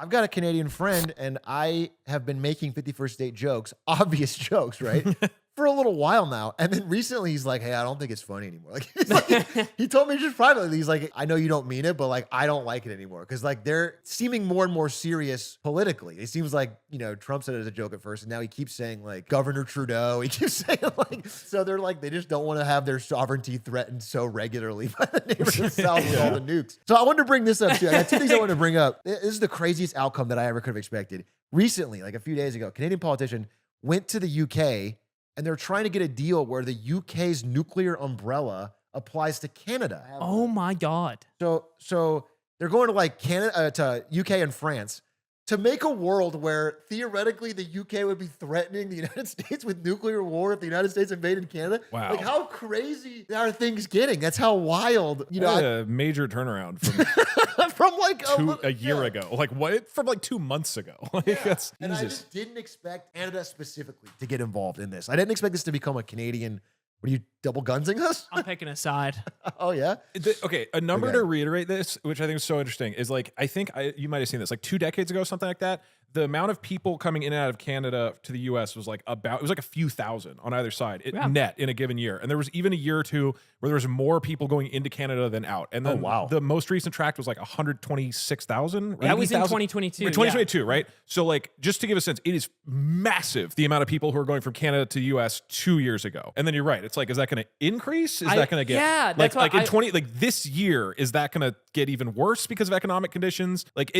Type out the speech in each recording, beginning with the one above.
I've got a Canadian friend, and I have been making 51st date jokes, obvious jokes, right? For a little while now. And then recently he's like, hey, I don't think it's funny anymore. He told me just privately, he's like, I know you don't mean it, but like, I don't like it anymore. Cause like they're seeming more and more serious politically. It seems like, Trump said it as a joke at first. And now he keeps saying like Governor Trudeau. He keeps saying like, so they're like, they just don't want to have their sovereignty threatened so regularly by the neighbors of the South with all the nukes. So I wanted to bring this up too. I got two things I want to bring up. This is the craziest outcome that I ever could have expected. Recently, like a few days ago, a Canadian politician went to the UK and they're trying to get a deal where the UK's nuclear umbrella applies to Canada. Oh my God. So they're going to like Canada, to UK and France to make a world where theoretically the UK would be threatening the United States with nuclear war if the United States invaded Canada. Wow. Like how crazy are things getting? That's how wild, a major turnaround from from like a year ago. Like what? From like 2 months ago. Like that's and I just didn't expect Canada specifically to get involved in this. I didn't expect this to become a Canadian. What are you double gunsing us? I'm picking a side. Oh yeah. Okay, a number to reiterate this, which I think is so interesting, is like you might have seen this like 2 decades ago, something like that. The amount of people coming in and out of Canada to the U.S. was like it was like a few thousand on either side net in a given year, and there was even a year or two where there was more people going into Canada than out. And then the most recent tract was like 126,000. That was in 2022. 2022, right? So like just to give a sense, it is massive the amount of people who are going from Canada to the U.S. 2 years ago. And then you're right, it's like, is that going to increase? Is that going to get like in 20 like this year? Is that going to get even worse because of economic conditions? Like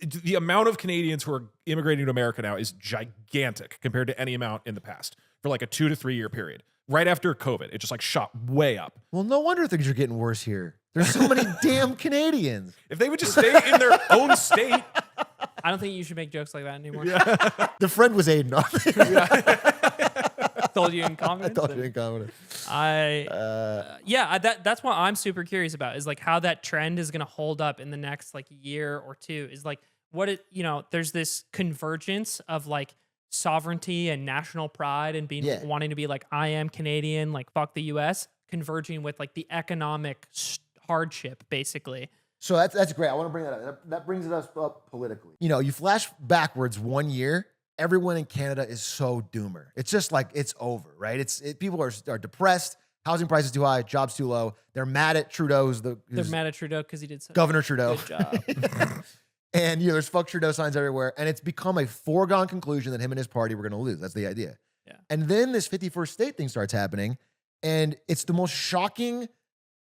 the amount of Canadians who are immigrating to America now is gigantic compared to any amount in the past for like a 2 to 3 year period. Right after COVID, it just like shot way up. Well, no wonder things are getting worse here. There's so many damn Canadians. If they would just stay in their own state. I don't think you should make jokes like that anymore. Yeah. The friend was Aiden. Told you in confidence. I told you in confidence. That's what I'm super curious about is like how that trend is going to hold up in the next like year or two is like there's this convergence of like sovereignty and national pride and wanting to be like, I am Canadian, like fuck the US, converging with like the economic hardship basically. So that's great. I want to bring that up. That brings us up politically. You flash backwards 1 year, everyone in Canada is so doomer. It's just like, it's over, right? People are depressed. Housing prices too high, jobs too low. They're mad at Trudeau. They're mad at Trudeau because he did so Governor Trudeau. Good job. And there's fuck Trudeau signs everywhere. And it's become a foregone conclusion that him and his party were going to lose. That's the idea. Yeah. And then this 51st state thing starts happening. And it's the most shocking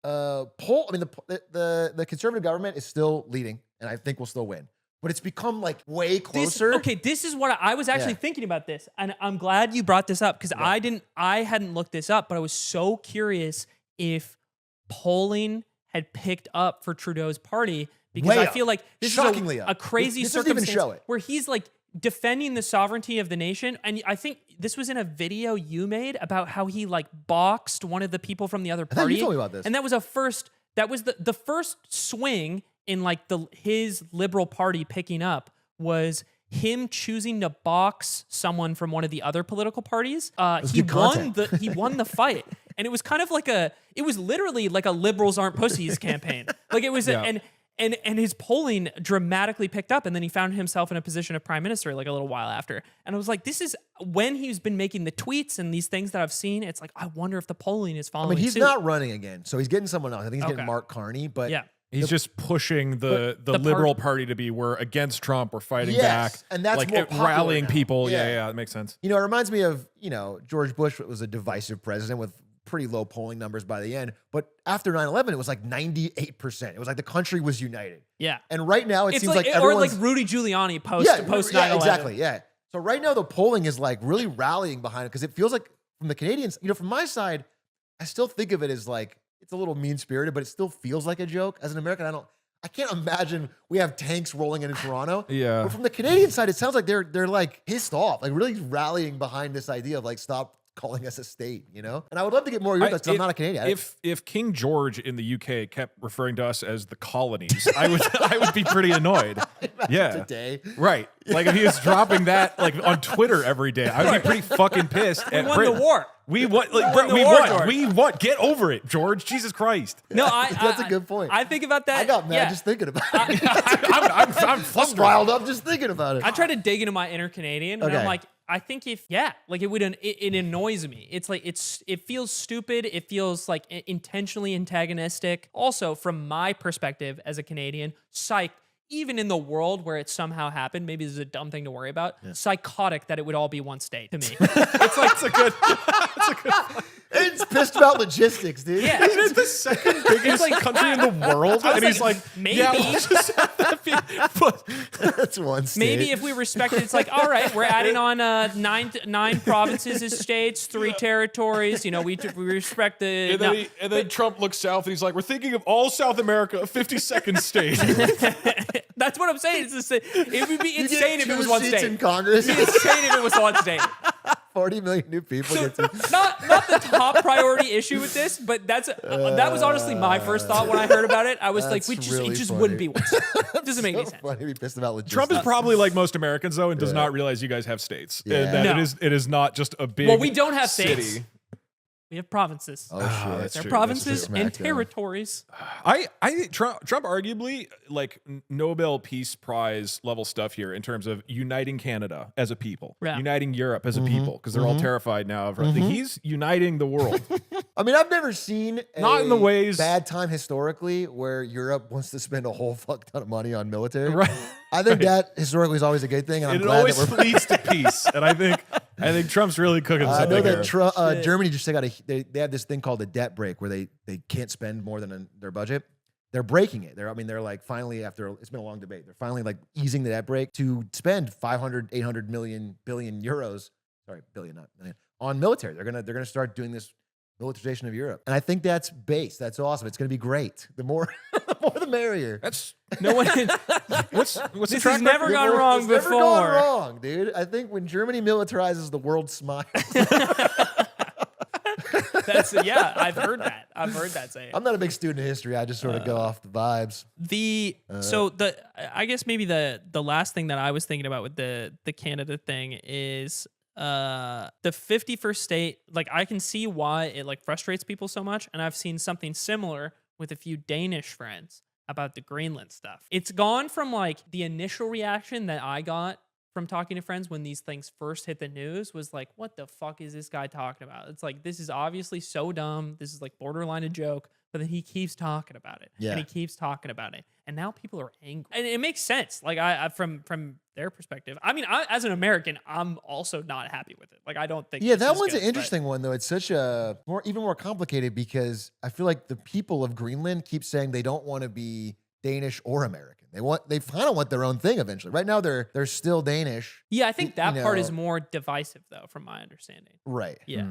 poll. I mean, the conservative government is still leading, and I think we'll still win. But it's become like way closer. This is what I was actually thinking about this. And I'm glad you brought this up because I hadn't looked this up, but I was so curious if polling had picked up for Trudeau's party. Because I feel like this is a crazy circumstance where he's like defending the sovereignty of the nation. And I think this was in a video you made about how he like boxed one of the people from the other party. You told me about this. And that was the first swing in like his liberal party picking up was him choosing to box someone from one of the other political parties. He won the fight. And it was kind of like it was literally like a liberals aren't pussies campaign. Like it was And his polling dramatically picked up, and then he found himself in a position of prime minister like a little while after. And I was like, this is when he's been making the tweets and these things that I've seen. It's like, I wonder if the polling is following he's suit. not running again, so he's getting someone else. I think he's getting Mark Carney, but he's just pushing the Liberal Party to be we're against Trump, we're fighting back, and that's like more rallying now. people. Yeah, that makes sense. It reminds me of George Bush was a divisive president with pretty low polling numbers by the end, but after 9/11 it was like 98%. It was like the country was united. Yeah. And right now it seems like or like Rudy Giuliani post 9/11. Exactly. Yeah. So right now the polling is like really rallying behind it because it feels like from the Canadians, from my side, I still think of it as like it's a little mean-spirited, but it still feels like a joke. As an American, I can't imagine we have tanks rolling in Toronto. Yeah. But from the Canadian side, it sounds like they're like pissed off, like really rallying behind this idea of like stop calling us a state, And I would love to get more of your thoughts because I'm not a Canadian. If King George in the UK kept referring to us as the colonies, I would be pretty annoyed. Today. Right. Like if he was dropping that like on Twitter every day, I would be pretty fucking pissed. We won the war. We want, like, Won bro, the we war, want, George. we want. Get over it, George. Jesus Christ. No, That's a good point. I think about that. I got mad yeah. just thinking about it. I'm I'm flustered. riled up just thinking about it. I try to dig into my inner Canadian, and I'm Okay. like, I think like it annoys me. It's like it feels stupid. It feels like intentionally antagonistic. Also, from my perspective as a Canadian, even in the world where it somehow happened, maybe this is a dumb thing to worry about. Psychotic that it would all be one state to me. It's like, that's a good. It's pissed about logistics, dude. Yeah. It's the second biggest country in the world, and he's like, maybe. yeah, we'll just have that be, but That's one state. Maybe if we respect it, it's like, all right, we're adding on nine provinces as states, 3 territories. You know, we respect the. and then Trump looks south, and he's like, we're thinking of all South America, a 52nd state. That's what I'm saying. It would be You get insane if it 2 was one seats state. in Congress. It'd be insane if it was one state. 40 million new people. So, Get to, not the top priority issue with this, but that was honestly my first thought when I heard about it. I was like, That's it really just funny. wouldn't be one state. It doesn't make any so sense. funny to be pissed about logistics. Trump is probably like most Americans, though, and does not realize you guys have states. Yeah. And that No. it is not just a big Well, we don't have city. states. We have provinces. Oh, shit. that's They're true. provinces That's and true. territories. I think Trump arguably like Nobel Peace Prize level stuff here in terms of uniting Canada as a people, Yeah. uniting Europe as a people, because they're all terrified now of he's uniting the world. I mean, I've never seen Not in the ways- bad time historically where Europe wants to spend a whole fuck ton of money on military. Right. I think that historically is always a good thing, and I'm It glad always that we're. leads to peace, and I think Trump's really cooking I something know here. that Germany just got they have this thing called a debt break where they can't spend more than their budget. They're breaking it. They're like finally, after it's been a long debate, they're finally like easing the debt break to spend 500, 800 billion euros. Sorry, billion, not million, on military. They're gonna start doing this militarization of Europe, and I think that's base. That's awesome. It's gonna be great. The more the merrier. That's No one. what's the This track has never record? gone wrong It's never before. gone wrong, dude. I think when Germany militarizes, the world smiles. I've heard that. I've heard that saying. I'm not a big student of history. I just sort of go off the vibes. I guess maybe the last thing that I was thinking about with the Canada thing is the 51st state. Like, I can see why it like frustrates people so much, and I've seen something similar with a few Danish friends about the Greenland stuff. It's gone from like the initial reaction that I got from talking to friends when these things first hit the news was like, what the fuck is this guy talking about? It's like, this is obviously so dumb. This is like borderline a joke, but then he keeps talking about it. Yeah. And he keeps talking about it. And now people are angry. And it makes sense. Like I from their perspective. I mean, as an American, I'm also not happy with it. Like, I don't think Yeah, this that is one's good, an interesting one, though. It's such a even more complicated because I feel like the people of Greenland keep saying they don't want to be Danish or American. They kind of want their own thing eventually. Right now, they're still Danish. Yeah, I think that You part know. is more divisive, though, from my understanding. Right. Yeah.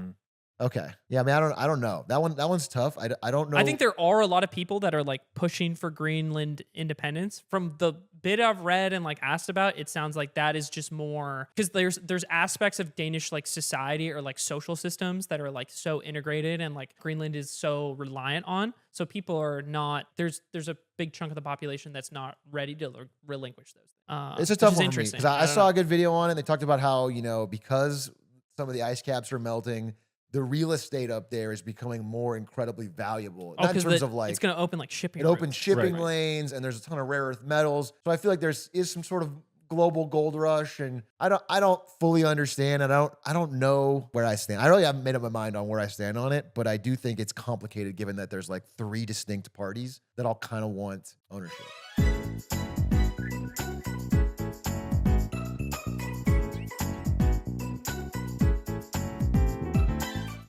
Okay. Yeah. I mean, I don't know. That one's tough. I don't know. I think there are a lot of people that are like pushing for Greenland independence. From the bit I've read and like asked about, it sounds like that is just more because there's aspects of Danish like society or like social systems that are like so integrated and like Greenland is so reliant on. So people are not there's a big chunk of the population that's not ready to relinquish those. It's a tough one for me because I saw a good video on it. They talked about how, because some of the ice caps are melting, the real estate up there is becoming more incredibly valuable. Not in terms of like it's going to open like shipping. it opens routes. shipping Right. lanes, and there's a ton of rare earth metals. So I feel like is some sort of global gold rush, and I don't fully understand. I don't know where I stand. I really haven't made up my mind on where I stand on it, but I do think it's complicated given that there's like 3 distinct parties that all kind of want ownership.